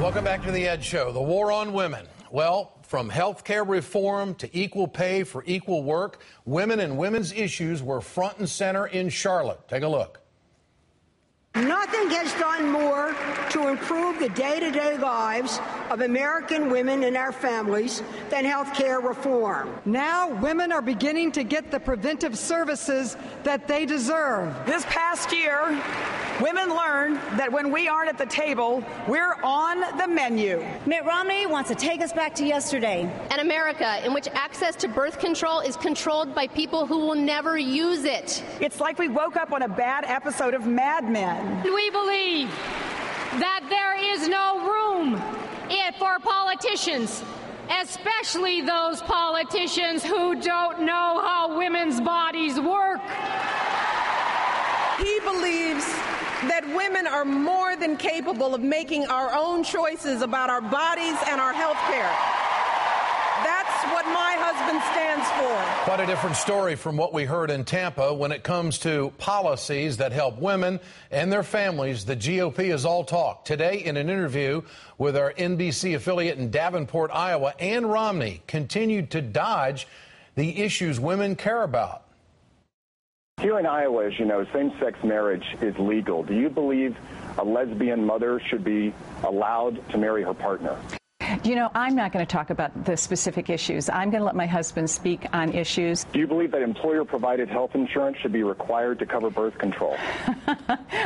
Welcome back to the Ed Show. The war on women. Well, from health care reform to equal pay for equal work, women and women's issues were front and center in Charlotte. Take a look. Nothing has done more to improve the day-to-day lives of American women and our families than health care reform. Now women are beginning to get the preventive services that they deserve. This past year, women learned that when we aren't at the table, we're on the menu. Mitt Romney wants to take us back to yesterday. An America in which access to birth control is controlled by people who will never use it. It's like we woke up on a bad episode of Mad Men. We believe that there is no room for politicians, especially those politicians who don't know how women's bodies work. He believes that women are more than capable of making our own choices about our bodies and our health care. That's what my husband stands for. Quite a different story from what we heard in Tampa when it comes to policies that help women and their families. The GOP is all talk. Today, in an interview with our NBC affiliate in Davenport, Iowa, Ann Romney continued to dodge the issues women care about. Here in Iowa, as you know, same-sex marriage is legal. Do you believe a lesbian mother should be allowed to marry her partner? You know, I'm not going to talk about the specific issues. I'm going to let my husband speak on issues. Do you believe that employer-provided health insurance should be required to cover birth control?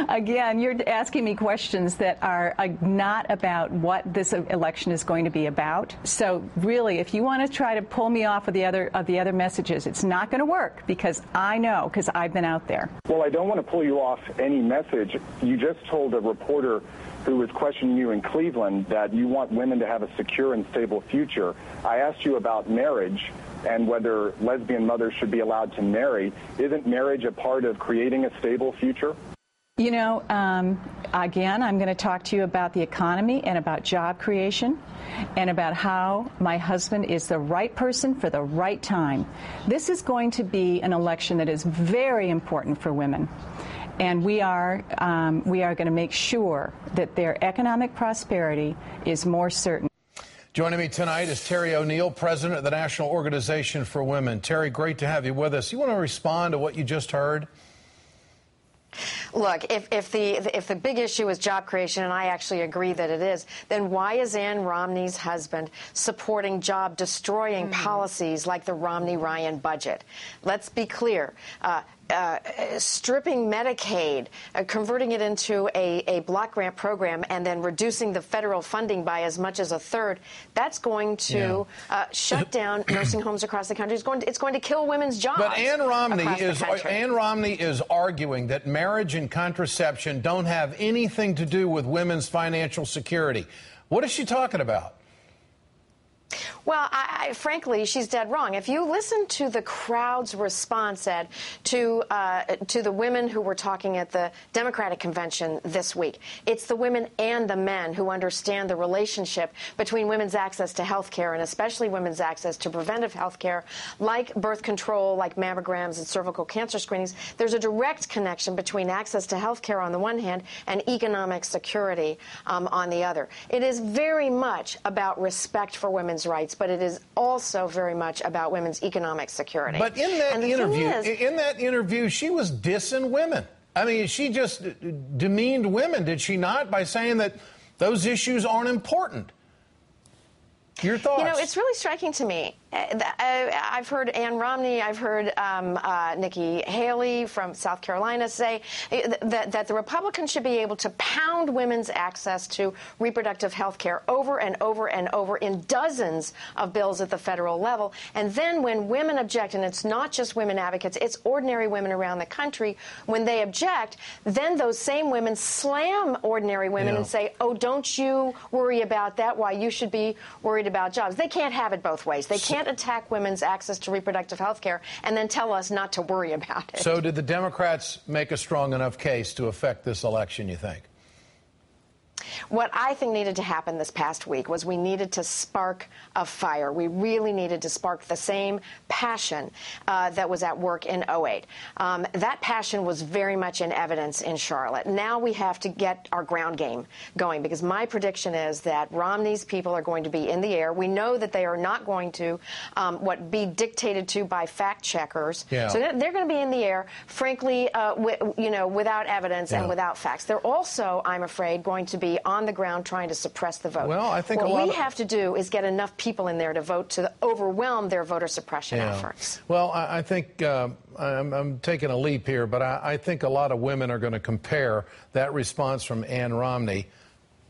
Again, you're asking me questions that are not about what this election is going to be about. So really, if you want to try to pull me off of the other messages, it's not going to work because I know, because I've been out there. Well, I don't want to pull you off any message. You just told a reporter who was questioning you in Cleveland that you want women to have a secure and stable future. I asked you about marriage and whether lesbian mothers should be allowed to marry. Isn't marriage a part of creating a stable future? You know, again, I'm going to talk to you about the economy and about job creation and about how my husband is the right person for the right time. This is going to be an election that is very important for women. And we are going to make sure that their economic prosperity is more certain. Joining me tonight is Terry O'Neill, president of the National Organization for Women. Terry, great to have you with us. You want to respond to what you just heard? Look, if the big issue is job creation, and I actually agree that it is, then why is Ann Romney's husband supporting job-destroying policies like the Romney-Ryan budget? Let's be clear. Stripping Medicaid, converting it into a block grant program, and then reducing the federal funding by as much as a third, that's going to shut down nursing homes across the country. It's going to kill women's jobs. But Ann Romney is arguing that marriage and contraception don't have anything to do with women's financial security. What is she talking about? Well, frankly, she's dead wrong. If you listen to the crowd's response, Ed, to the women who were talking at the Democratic convention this week, it's the women and the men who understand the relationship between women's access to health care and especially women's access to preventive health care like birth control, like mammograms and cervical cancer screenings. There's a direct connection between access to health care on the one hand and economic security on the other. It is very much about respect for women's rights, but it is also very much about women's economic security. But in that interview, she was dissing women. I mean, she just demeaned women, did she not, by saying that those issues aren't important? Your thoughts? You know, it's really striking to me. I've heard Ann Romney, I've heard Nikki Haley from South Carolina say that the Republicans should be able to pound women's access to reproductive health care over and over and over in dozens of bills at the federal level. And then when women object, and it's not just women advocates, it's ordinary women around the country, when they object, then those same women slam ordinary women and say, oh, don't you worry about that, why you should be worried about jobs. They can't have it both ways. They can't attack women's access to reproductive health care and then tell us not to worry about it. So did the Democrats make a strong enough case to affect this election, you think? What I think needed to happen this past week was we needed to spark a fire. We really needed to spark the same passion that was at work in 2008. That passion was very much in evidence in Charlotte. Now we have to get our ground game going, because my prediction is that Romney's people are going to be in the air. We know that they are not going to be dictated to by fact checkers. Yeah. So they're going to be in the air, frankly, without evidence and without facts. They're also, I'm afraid, going to be on the ground trying to suppress the vote. Well, I think what we have to do is get enough people in there to vote to overwhelm their voter suppression efforts. Well, I think I'm taking a leap here, but I think a lot of women are going to compare that response from Ann Romney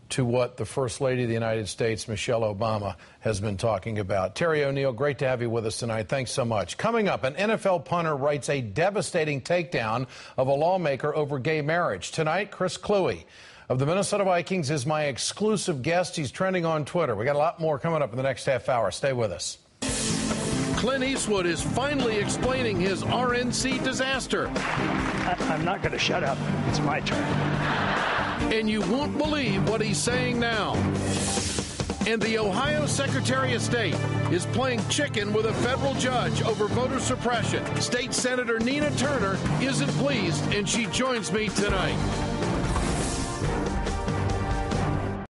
to what the First Lady of the United States, Michelle Obama, has been talking about. Terry O'Neill, great to have you with us tonight. Thanks so much. Coming up, an NFL punter writes a devastating takedown of a lawmaker over gay marriage. Tonight, Chris Kluwe of the Minnesota Vikings is my exclusive guest. He's trending on Twitter. We got a lot more coming up in the next half hour. Stay with us. Clint Eastwood is finally explaining his RNC disaster. I'm not going to shut up. It's my turn. And you won't believe what he's saying now. And the Ohio Secretary of State is playing chicken with a federal judge over voter suppression. State Senator Nina Turner isn't pleased, and she joins me tonight.